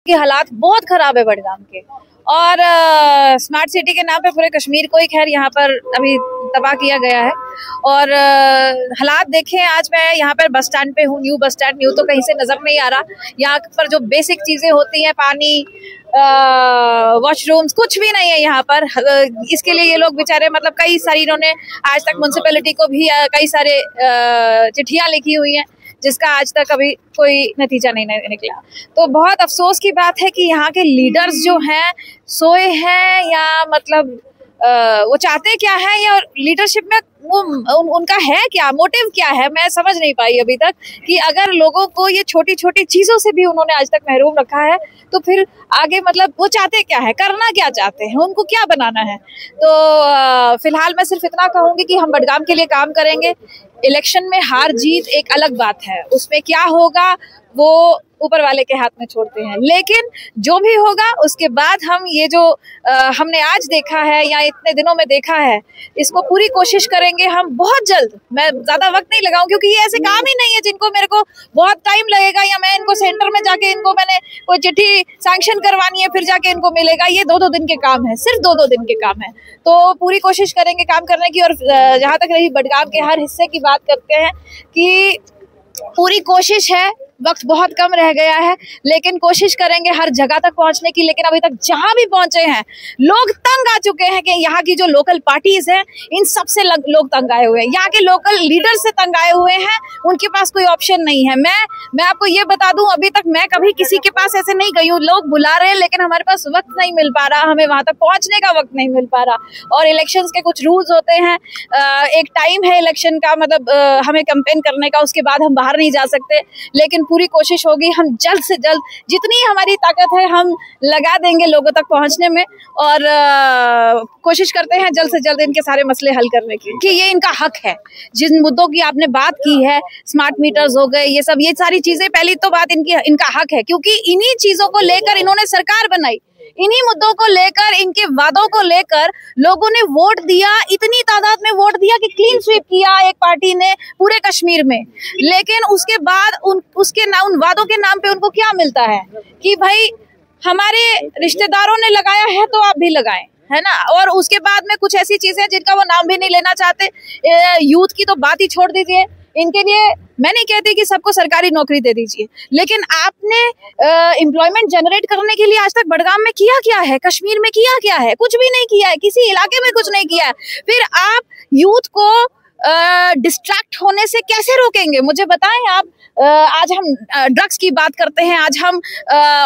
के हालात बहुत खराब है बडगाम के। और स्मार्ट सिटी के नाम पे पूरे कश्मीर को ही खैर यहाँ पर अभी तबाह किया गया है। और हालात देखें, आज मैं यहाँ पर बस स्टैंड पे हूँ, न्यू बस स्टैंड। न्यू तो कहीं से नजर नहीं आ रहा। यहाँ पर जो बेसिक चीजें होती हैं, पानी, वॉशरूम्स, कुछ भी नहीं है यहाँ पर। इसके लिए ये लोग बेचारे मतलब कई सारी इन्होंने आज तक म्यूनसिपैलिटी को भी कई सारे चिट्ठियाँ लिखी हुई हैं, जिसका आज तक अभी कोई नतीजा नहीं निकला। तो बहुत अफसोस की बात है कि यहाँ के लीडर्स जो हैं सोए हैं, या मतलब वो चाहते क्या है, या लीडरशिप में वो उनका है क्या, मोटिव क्या है, मैं समझ नहीं पाई अभी तक। कि अगर लोगों को ये छोटी छोटी चीजों से भी उन्होंने आज तक महरूम रखा है, तो फिर आगे मतलब वो चाहते क्या है, करना क्या चाहते हैं, उनको क्या बनाना है। तो फिलहाल मैं सिर्फ इतना कहूंगी कि हम बडगाम के लिए काम करेंगे। इलेक्शन में हार जीत एक अलग बात है, उसमें क्या होगा वो ऊपर वाले के हाथ में छोड़ते हैं। लेकिन जो भी होगा उसके बाद हम ये जो हमने आज देखा है या इतने दिनों में देखा है, इसको पूरी कोशिश करेंगे हम बहुत जल्द। मैं ज्यादा वक्त नहीं लगाऊं, क्योंकि ये ऐसे काम ही नहीं है जिनको मेरे को बहुत टाइम लगेगा, या मैं इनको सेंटर में जाके इनको मैंने कोई चिट्ठी सैंक्शन करवानी है फिर जाके इनको मिलेगा। ये 2-2 दिन के काम है, सिर्फ 2-2 दिन के काम है। तो पूरी कोशिश करेंगे काम करने की। और जहाँ तक रही बडगाम के हर हिस्से की बात करते हैं कि पूरी कोशिश है, वक्त बहुत कम रह गया है, लेकिन कोशिश करेंगे हर जगह तक पहुंचने की। लेकिन अभी तक जहां भी पहुंचे हैं, लोग तंग आ चुके हैं कि यहाँ की जो लोकल पार्टीज हैं, इन सबसे लोग तंग आए हुए हैं। यहाँ के लोकल लीडर से तंग आए हुए हैं, उनके पास कोई ऑप्शन नहीं है। मैं आपको ये बता दूं, अभी तक मैं कभी किसी के पास ऐसे नहीं गई हूँ। लोग बुला रहे हैं, लेकिन हमारे पास वक्त नहीं मिल पा रहा, हमें वहां तक पहुंचने का वक्त नहीं मिल पा रहा। और इलेक्शन के कुछ रूल्स होते हैं, एक टाइम है इलेक्शन का, मतलब हमें कैंपेन करने का, उसके बाद हम बाहर नहीं जा सकते। लेकिन पूरी कोशिश होगी, हम जल्द से जल्द जितनी हमारी ताकत है हम लगा देंगे लोगों तक पहुंचने में। और कोशिश करते हैं जल्द से जल्द इनके सारे मसले हल करने की, कि ये इनका हक है। जिन मुद्दों की आपने बात की है, स्मार्ट मीटर्स हो गए, ये सब, ये सारी चीजें, पहली तो बात इनका हक है, क्योंकि इन्हीं चीजों को लेकर इन्होंने सरकार बनाई। इन्हीं मुद्दों को लेकर, इनके वादों को लेकर लोगों ने वोट दिया, इतनी तादाद में वोट दिया कि क्लीन स्वीप किया एक पार्टी ने पूरे कश्मीर में। लेकिन उसके बाद उन वादों के नाम पे उनको क्या मिलता है कि भाई हमारे रिश्तेदारों ने लगाया है तो आप भी लगाएं, है ना। और उसके बाद में कुछ ऐसी चीजें जिनका वो नाम भी नहीं लेना चाहते। यूथ की तो बात ही छोड़ दीजिए, इनके लिए मैं नहीं कहती कि सबको सरकारी नौकरी दे दीजिए, लेकिन आपने एम्प्लॉयमेंट जनरेट करने के लिए आज तक बडगाम में किया क्या है, कश्मीर में किया क्या है? कुछ भी नहीं किया है, किसी इलाके में कुछ नहीं किया है। फिर आप यूथ को डिस्ट्रैक्ट होने से कैसे रोकेंगे, मुझे बताएं आप। आज हम ड्रग्स की बात करते हैं, आज हम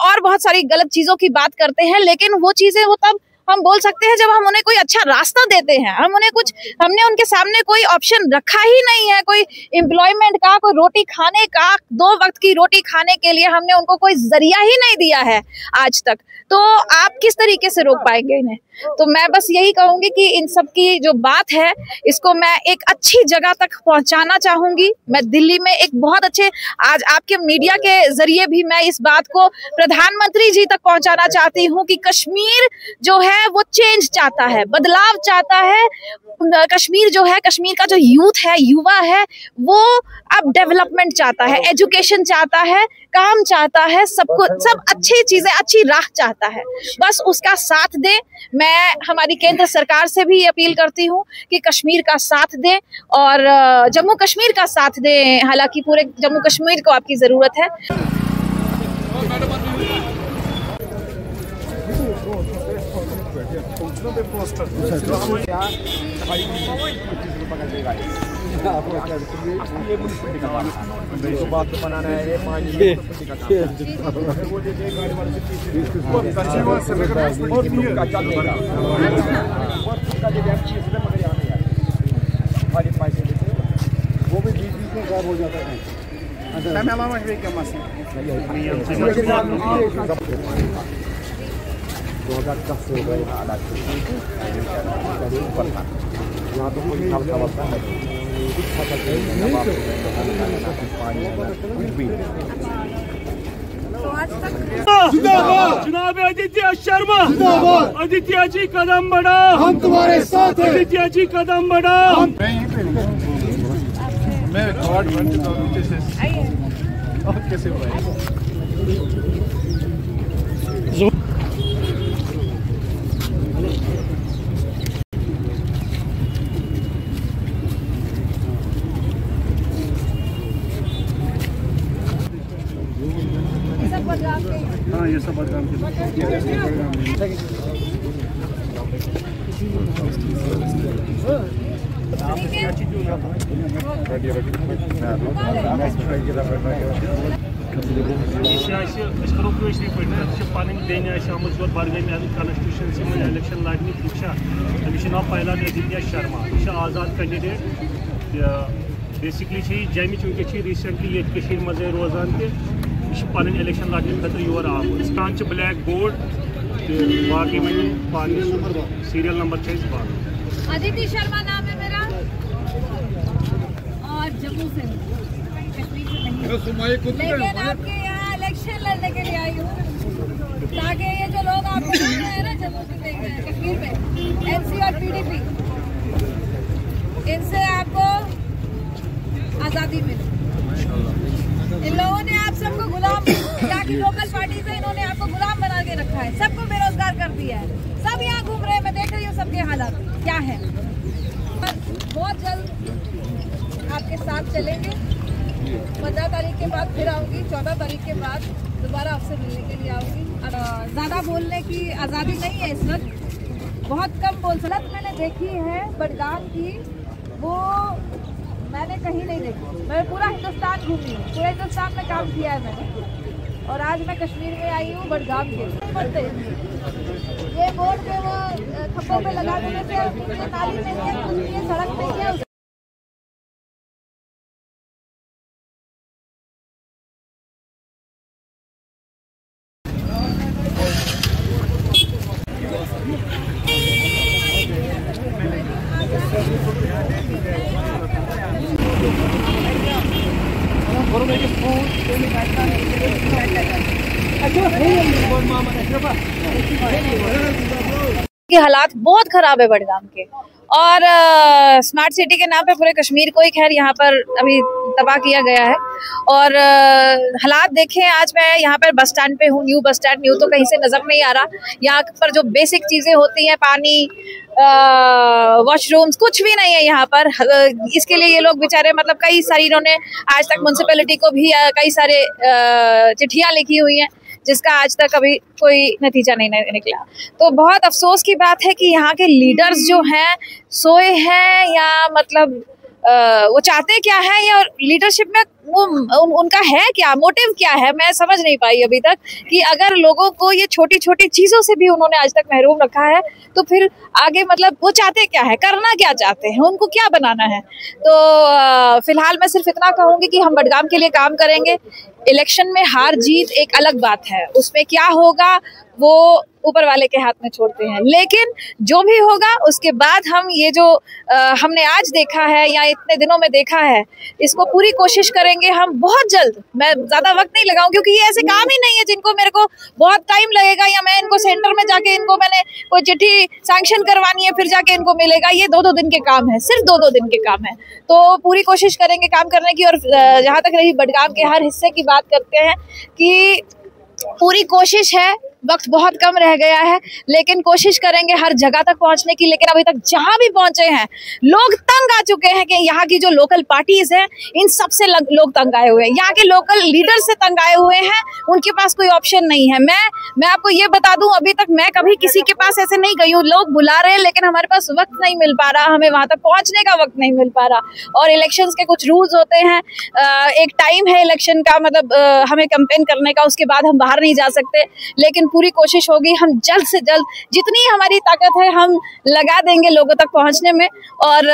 और बहुत सारी गलत चीजों की बात करते हैं, लेकिन वो चीजें वो तब हम बोल सकते हैं जब हम उन्हें कोई अच्छा रास्ता देते हैं। हमने उनके सामने कोई ऑप्शन रखा ही नहीं है, कोई एम्प्लॉयमेंट का, कोई रोटी खाने का, 2 वक्त की रोटी खाने के लिए हमने उनको कोई जरिया ही नहीं दिया है आज तक। तो आप किस तरीके से रोक पाएंगे इन्हें? तो मैं बस यही कहूंगी कि इन सब की जो बात है, इसको मैं एक अच्छी जगह तक पहुंचाना चाहूंगी। मैं दिल्ली में एक बहुत अच्छे, आज आपके मीडिया के जरिए भी मैं इस बात को प्रधानमंत्री जी तक पहुंचाना चाहती हूँ कि कश्मीर जो है वो चेंज चाहता है, बदलाव चाहता है। कश्मीर जो है, कश्मीर का जो यूथ है, युवा है, वो अब डेवलपमेंट चाहता है, एजुकेशन चाहता है, काम चाहता है, सब अच्छी चीजें, अच्छी राह चाहता है। बस उसका साथ दें। मैं हमारी केंद्र सरकार से भी अपील करती हूँ कि कश्मीर का साथ दें और जम्मू कश्मीर का साथ दें। हालांकि पूरे जम्मू कश्मीर को आपकी जरूरत है। वो भी बीच में गायब हो जाता है। यहाँ तो कोई जनाब आदित्य शर्मा, आदित्य जी कदम बढ़ाओ, हम तुम्हारे साथ हैं। आदित्य जी कदम बढ़ाओ। मैं कार्ड बन चुका हूँ नीचे से। कैसे हाँ, ये सब बदनाम कॉन्स्टिट्यूशन में इलेक्शन लड़ने रिक्शा नाव पहला नजीबिया शर्मा यह आज़ाद कैंडिडेट बेसिकली जमिच वनक रिसेंटली ये मज रोजान तह इलेक्शन लड़ने खतर योर आमुत स्थान ब्लैक बोर्ड बाकी वन पानी सीरियल नंबर अदिति शर्मा नाम है मेरा और जम्मू से कश्मीर से नहीं, लेकिन आपके यहाँ इलेक्शन लड़ने के लिए आई हूँ ताकि ये जो लोग आपको देखते हैं ना जम्मू से कश्मीर में एनसी और पीडीपी, इनसे आपको आज़ादी मिले। इन लोगों ने आप सबको गुलाम, यहाँ की लोकल पार्टी से इन्होंने आपको गुलाम बना के रखा है, सबको बेरोजगार कर दिया है, सब यहाँ घूम रहे हैं, मैं देख रही हूँ सबके हालात क्या है। बहुत जल्द आपके साथ चलेंगे, 15 तारीख के बाद फिर आऊँगी, 14 तारीख के बाद दोबारा आपसे मिलने के लिए आऊँगी। ज़्यादा बोलने की आज़ादी नहीं है इस वक्त, बहुत कम बोल सकती मैंने देखी है बडगाम की, वो मैंने कहीं नहीं देखी। मैं पूरा हिंदुस्तान घूमी हूँ, पूरे हिंदुस्तान में काम किया है मैंने, और आज मैं कश्मीर में आई हूँ बडगाम के। ये बोर्ड पे वो खम्भों पे लगा देने से नाली नहीं है, सड़क नहीं है। के हालात बहुत खराब है बडगाम के, और स्मार्ट सिटी के नाम पे पूरे कश्मीर को ही खैर यहाँ पर अभी तबाह किया गया है। और हालात देखें, आज मैं यहाँ पर बस स्टैंड पे हूँ, न्यू बस स्टैंड, न्यू तो कहीं से नज़र नहीं आ रहा। यहाँ पर जो बेसिक चीज़ें होती हैं, पानी, वॉशरूम्स, कुछ भी नहीं है यहाँ पर। इसके लिए ये लोग बेचारे मतलब कई सारी इन्होंने आज तक म्यूनसिपैलिटी को भी कई सारे चिट्ठियाँ लिखी हुई हैं, जिसका आज तक अभी कोई नतीजा नहीं निकला। तो बहुत अफसोस की बात है कि यहाँ के लीडर्स जो हैं सोए हैं, या मतलब वो चाहते क्या है, या लीडरशिप में वो उनका है क्या, मोटिव क्या है, मैं समझ नहीं पाई अभी तक। कि अगर लोगों को ये छोटी छोटी चीज़ों से भी उन्होंने आज तक महरूम रखा है, तो फिर आगे मतलब वो चाहते क्या है, करना क्या चाहते हैं, उनको क्या बनाना है। तो फिलहाल मैं सिर्फ इतना कहूँगी कि हम बडगाम के लिए काम करेंगे। इलेक्शन में हार जीत एक अलग बात है, उसमें क्या होगा वो ऊपर वाले के हाथ में छोड़ते हैं, लेकिन जो भी होगा उसके बाद हम ये जो हमने आज देखा है या इतने दिनों में देखा है, इसको पूरी कोशिश करेंगे हम बहुत जल्द। मैं ज़्यादा वक्त नहीं लगाऊं, क्योंकि ये ऐसे काम ही नहीं है जिनको मेरे को बहुत टाइम लगेगा, या मैं इनको सेंटर में जाके इनको मैंने कोई चिट्ठी सैंक्शन करवानी है फिर जाके इनको मिलेगा। ये 2-2 दिन के काम है, सिर्फ 2-2 दिन के काम है। तो पूरी कोशिश करेंगे काम करने की। और जहाँ तक रही बडगाम के हर हिस्से की बात करते हैं कि पूरी कोशिश है, वक्त बहुत कम रह गया है, लेकिन कोशिश करेंगे हर जगह तक पहुंचने की। लेकिन अभी तक जहां भी पहुंचे हैं, लोग तंग आ चुके हैं कि यहाँ की जो लोकल पार्टीज हैं, इन सबसे लोग तंग आए हुए हैं, यहाँ के लोकल लीडर से तंग आए हुए हैं। उनके पास कोई ऑप्शन नहीं है। मैं आपको ये बता दूं, अभी तक मैं कभी किसी के पास ऐसे नहीं गई हूँ। लोग बुला रहे हैं, लेकिन हमारे पास वक्त नहीं मिल पा रहा, हमें वहां तक पहुंचने का वक्त नहीं मिल पा रहा। और इलेक्शंस के कुछ रूल्स होते हैं, एक टाइम है इलेक्शन का, मतलब हमें कैंपेन करने का, उसके बाद हम बाहर नहीं जा सकते। लेकिन पूरी कोशिश होगी, हम जल्द से जल्द जितनी हमारी ताकत है हम लगा देंगे लोगों तक पहुंचने में, और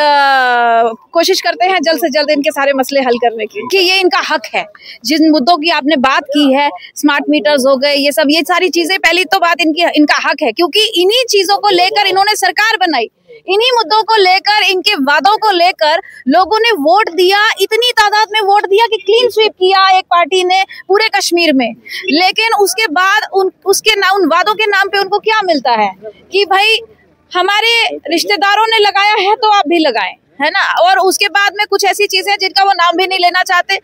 कोशिश करते हैं जल्द से जल्द इनके सारे मसले हल करने की, कि ये इनका हक है। जिन मुद्दों की आपने बात की है, स्मार्ट मीटर्स हो गए, ये सब, ये सारी चीजें, पहली तो बात इनका हक है, क्योंकि इन्हीं चीजों को लेकर इन्होंने सरकार बनाई, इन्हीं मुद्दों को लेकर, इनके वादों को लेकर लोगों ने वोट दिया, इतनी तादाद में वोट दिया कि क्लीन स्वीप किया एक पार्टी ने पूरे कश्मीर में। लेकिन उसके बाद उन वादों के नाम पे उनको क्या मिलता है कि भाई हमारे रिश्तेदारों ने लगाया है तो आप भी लगाएं, है ना। और उसके बाद में कुछ ऐसी चीजें जिनका वो नाम भी नहीं लेना चाहते।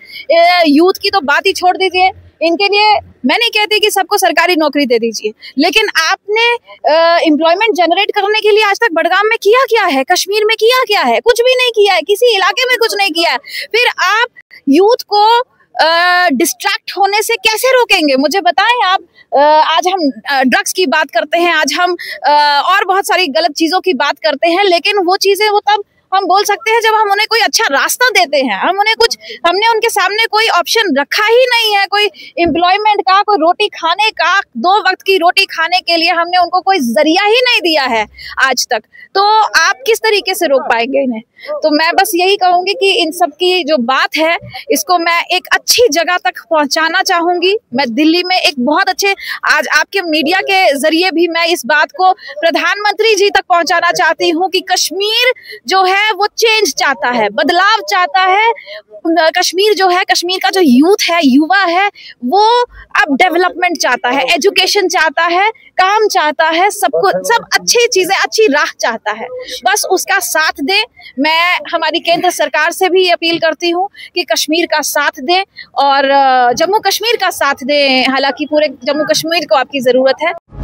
यूथ की तो बात ही छोड़ दीजिए, इनके लिए मैं नहीं कहती कि सबको सरकारी नौकरी दे दीजिए, लेकिन आपने एम्प्लॉयमेंट जनरेट करने के लिए आज तक बडगाम में किया क्या है, कश्मीर में किया क्या है? कुछ भी नहीं किया है, किसी इलाके में कुछ नहीं किया है। फिर आप यूथ को डिस्ट्रैक्ट होने से कैसे रोकेंगे? मुझे बताएं आप। आज हम ड्रग्स की बात करते हैं, आज हम और बहुत सारी गलत चीजों की बात करते हैं, लेकिन वो चीजें वो तब हम बोल सकते हैं जब हम उन्हें कोई अच्छा रास्ता देते हैं। हमने उनके सामने कोई ऑप्शन रखा ही नहीं है, कोई एम्प्लॉयमेंट का, कोई रोटी खाने का, 2 वक्त की रोटी खाने के लिए हमने उनको कोई जरिया ही नहीं दिया है आज तक। तो आप किस तरीके से रोक पाएंगे इन्हें? तो मैं बस यही कहूंगी कि इन सब की जो बात है इसको मैं एक अच्छी जगह तक पहुंचाना चाहूंगी। मैं दिल्ली में एक बहुत अच्छे, आज आपके मीडिया के जरिए भी मैं इस बात को प्रधानमंत्री जी तक पहुंचाना चाहती हूँ कि कश्मीर जो है वो चेंज चाहता है, बदलाव चाहता है। कश्मीर जो है, कश्मीर का जो यूथ है, युवा है, वो अब डेवलपमेंट चाहता है, एजुकेशन चाहता है, काम चाहता है, सब अच्छी चीजें, अच्छी राह चाहता है। बस उसका साथ दे। मैं हमारी केंद्र सरकार से भी अपील करती हूँ कि कश्मीर का साथ दे और जम्मू कश्मीर का साथ दे। हालांकि पूरे जम्मू कश्मीर को आपकी जरूरत है।